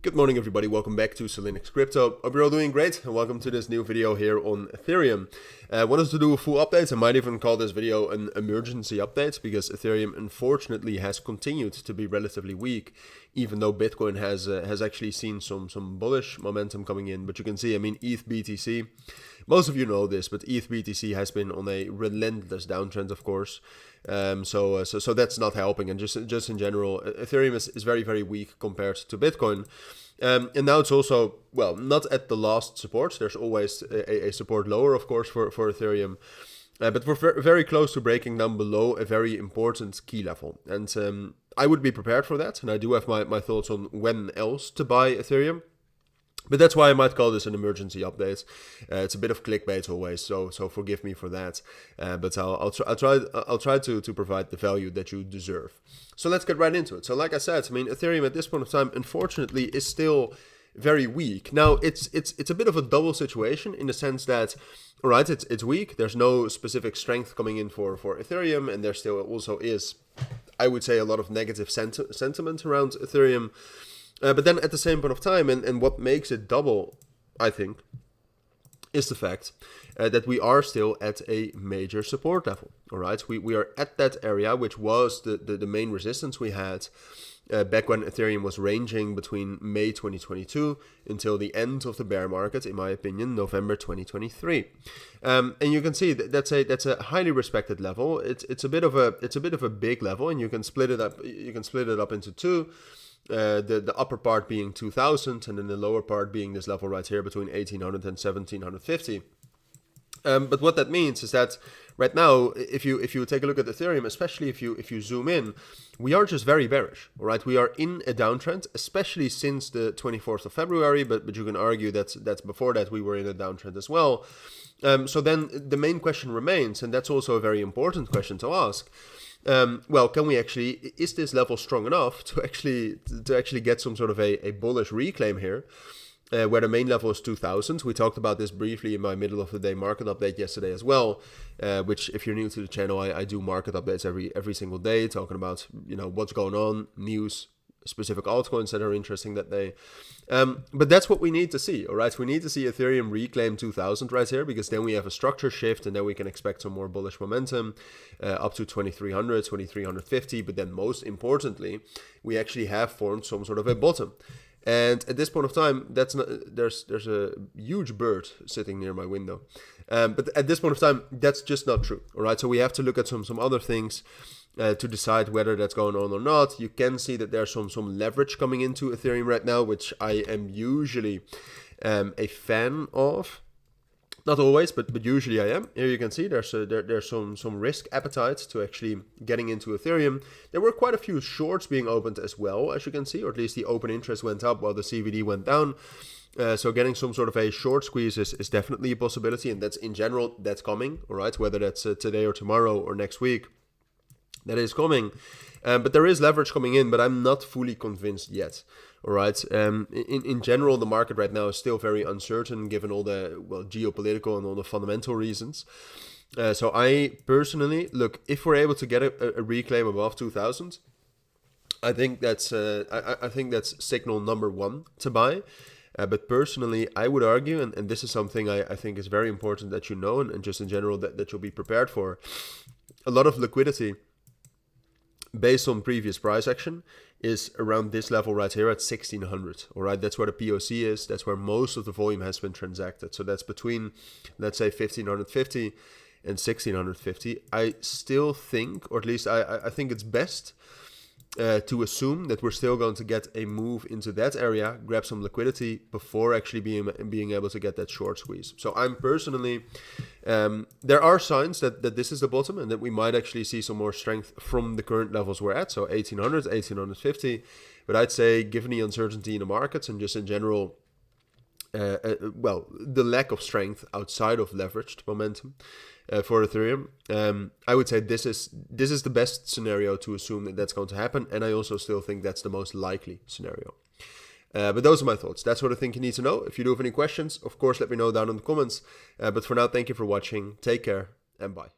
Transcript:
Good morning everybody, welcome back to Cilinix Crypto. Hope you're all doing great and welcome to this new video here on Ethereum. I wanted to do a full update. I might even call this video an emergency update because Ethereum unfortunately has continued to be relatively weak, even though Bitcoin has actually seen some bullish momentum coming in. But you can see, ETH BTC, most of you know this, but ETH BTC has been on a relentless downtrend, of course. So that's not helping, and just in general, Ethereum is very, very weak compared to Bitcoin. And now it's also, well, not at the last support. There's always a support lower, of course, for Ethereum. But we're very close to breaking down below a very important key level. And I would be prepared for that. And I do have my thoughts on when else to buy Ethereum. But that's why I might call this an emergency update. It's a bit of clickbait always, so forgive me for that. But I'll try to provide the value that you deserve. So let's get right into it. So like I said, Ethereum at this point of time, unfortunately, is still very weak. Now it's a bit of a double situation in the sense that, all right, it's weak. There's no specific strength coming in for Ethereum, and there still also is, I would say, a lot of negative sentiment around Ethereum. But then at the same point of time, and what makes it double, I think, is the fact that we are still at a major support level. All right, we are at that area, which was the main resistance we had back when Ethereum was ranging between May 2022 until the end of the bear market, in my opinion, November 2023. And you can see that's a highly respected level. It's a bit of a big level, and you can split it up. You can split it up into two. The upper part being 2000 and then the lower part being this level right here between 1800 and 1750. But what that means is that right now, if you take a look at Ethereum, especially if you zoom in, we are just very bearish. All right, we are in a downtrend, especially since the 24th of February. But you can argue that's before that we were in a downtrend as well. So then the main question remains, and that's also a very important question to ask. Well, is this level strong enough to actually get some sort of a bullish reclaim here, where the main level is 2000. We talked about this briefly in my middle of the day market update yesterday as well, which, if you're new to the channel, I do market updates every single day, talking about what's going on, news, specific altcoins that are interesting that day. But that's what we need to see. All right, we need to see Ethereum reclaim 2000 right here, because then we have a structure shift, and then we can expect some more bullish momentum up to 2300, 2350. But then most importantly, we actually have formed some sort of a bottom. And at this point of time, there's a huge bird sitting near my window. But at this point of time, that's just not true. All right, so we have to look at some other things to decide whether that's going on or not. You can see that there's some leverage coming into Ethereum right now, which I am usually a fan of. Not always, but usually I am. Here you can see there's some risk appetite to actually getting into Ethereum. There were quite a few shorts being opened as well, as you can see, or at least the open interest went up while the CVD went down. So getting some sort of a short squeeze is definitely a possibility, and that's coming. All right, whether that's today or tomorrow or next week, that is coming. But there is leverage coming in, but I'm not fully convinced yet. All right. In general, the market right now is still very uncertain, given all the geopolitical and all the fundamental reasons. So I personally look, if we're able to get a reclaim above 2000, I think that's signal number one to buy. But personally, I would argue, and this is something I think is very important that you know, and just in general that you'll be prepared for, a lot of liquidity based on previous price action is around this level right here at 1600. All right, that's where the POC is. That's where most of the volume has been transacted. So that's between, let's say, 1550 and 1650. I still think, or at least I think it's best to assume that we're still going to get a move into that area, grab some liquidity before actually being able to get that short squeeze. So I'm personally, there are signs that this is the bottom and that we might actually see some more strength from the current levels we're at, so 1800, 1850. But I'd say, given the uncertainty in the markets and just in general, the lack of strength outside of leveraged momentum for Ethereum, I would say this is the best scenario to assume that that's going to happen, and I also still think that's the most likely scenario. But those are my thoughts. That's what I think you need to know. If you do have any questions, of course, let me know down in the comments. But for now, thank you for watching. Take care, and bye.